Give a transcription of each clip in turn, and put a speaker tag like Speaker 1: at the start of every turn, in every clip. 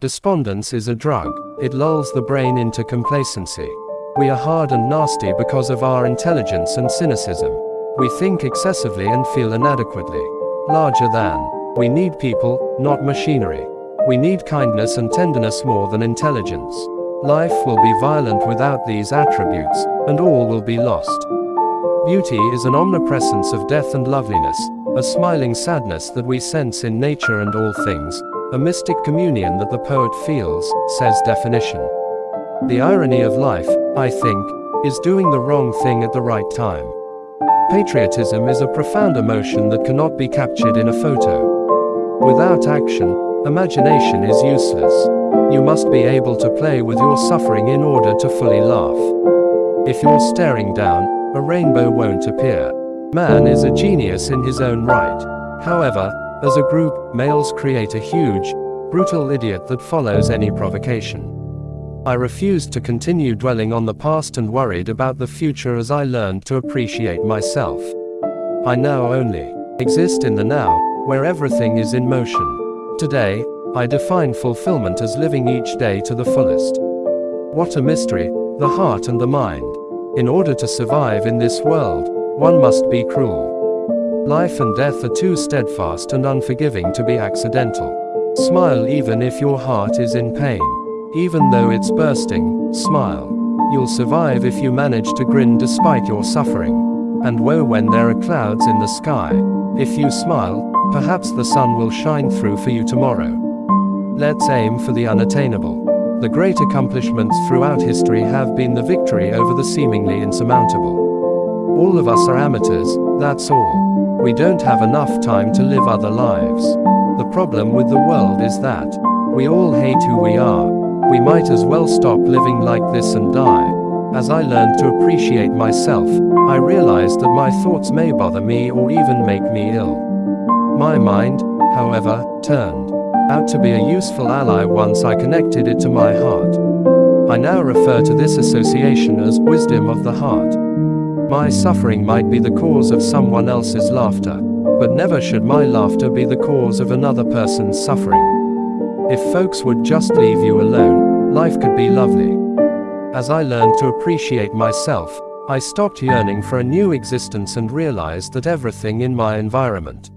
Speaker 1: Despondence is a drug. It lulls the brain into complacency. We are hard and nasty because of our intelligence and cynicism. We think excessively and feel inadequately. Larger than. We need people, not machinery. We need kindness and tenderness more than intelligence. Life will be violent without these attributes, and all will be lost. Beauty is an omnipresence of death and loveliness, a smiling sadness that we sense in nature and all things, a mystic communion that the poet feels, says definition. The irony of life, I think, is doing the wrong thing at the right time. Patriotism is a profound emotion that cannot be captured in a photo. Without action, imagination is useless. You must be able to play with your suffering in order to fully laugh. If you're staring down, a rainbow won't appear. Man is a genius in his own right. However, as a group, males create a huge, brutal idiot that follows any provocation. I refused to continue dwelling on the past and worried about the future as I learned to appreciate myself. I now only exist in the now, where everything is in motion. Today, I define fulfillment as living each day to the fullest. What a mystery, the heart and the mind. In order to survive in this world, one must be cruel. Life and death are too steadfast and unforgiving to be accidental. Smile even if your heart is in pain. Even though it's bursting, smile. You'll survive if you manage to grin despite your suffering. And woe when there are clouds in the sky. If you smile, perhaps the sun will shine through for you tomorrow. Let's aim for the unattainable. The great accomplishments throughout history have been the victory over the seemingly insurmountable. All of us are amateurs, that's all. We don't have enough time to live other lives. The problem with the world is that we all hate who we are. We might as well stop living like this and die. As I learned to appreciate myself, I realized that my thoughts may bother me or even make me ill. My mind, however, turned out to be a useful ally once I connected it to my heart. I now refer to this association as wisdom of the heart. My suffering might be the cause of someone else's laughter, but never should my laughter be the cause of another person's suffering. If folks would just leave you alone, life could be lovely. As I learned to appreciate myself, I stopped yearning for a new existence and realized that everything in my environment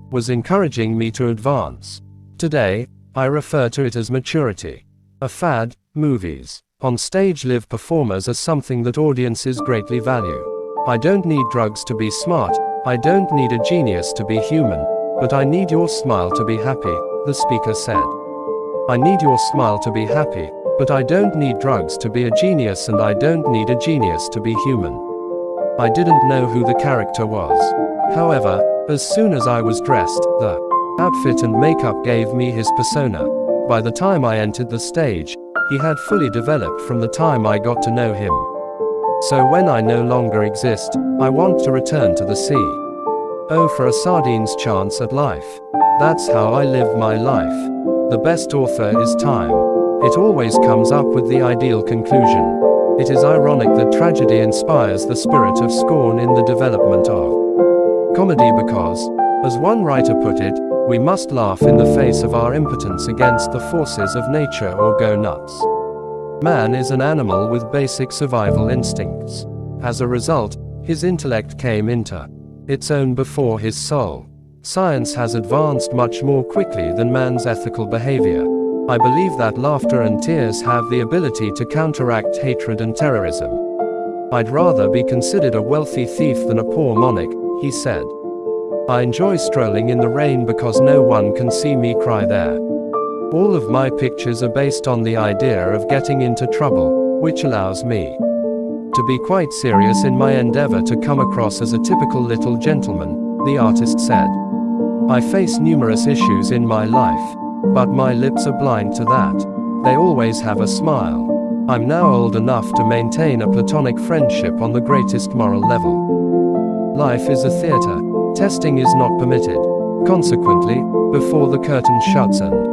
Speaker 1: was encouraging me to advance. Today, I refer to it as maturity. A fad, movies. On stage live performers are something that audiences greatly value. I don't need drugs to be smart, I don't need a genius to be human, but I need your smile to be happy, the speaker said. I need your smile to be happy, but I don't need drugs to be a genius and I don't need a genius to be human. I didn't know who the character was. However, as soon as I was dressed, the outfit and makeup gave me his persona. By the time I entered the stage, he had fully developed from the time I got to know him. So when I no longer exist, I want to return to the sea. Oh, for a sardines chance at life. That's how I live my life. The best author is time. It always comes up with the ideal conclusion. It is ironic that tragedy inspires the spirit of scorn in the development of comedy because, as one writer put it, we must laugh in the face of our impotence against the forces of nature or go nuts. Man is an animal with basic survival instincts. As a result, his intellect came into its own before his soul. Science has advanced much more quickly than man's ethical behavior. I believe that laughter and tears have the ability to counteract hatred and terrorism. I'd rather be considered a wealthy thief than a poor monarch, he said. I enjoy strolling in the rain because no one can see me cry there. All of my pictures are based on the idea of getting into trouble, which allows me to be quite serious in my endeavor to come across as a typical little gentleman, the artist said. I face numerous issues in my life, but my lips are blind to that. They always have a smile. I'm now old enough to maintain a platonic friendship on the greatest moral level. Life is a theater. Testing is not permitted. Consequently, before the curtain shuts and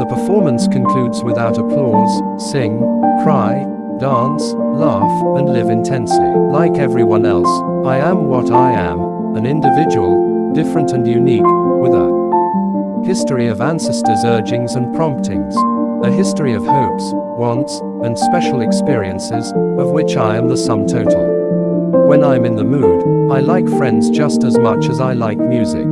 Speaker 1: the performance concludes without applause, sing, cry, dance, laugh, and live intensely. Like everyone else, I am what I am, an individual, different and unique, with a history of ancestors' urgings and promptings. A history of hopes, wants, and special experiences, of which I am the sum total. When I'm in the mood, I like friends just as much as I like music.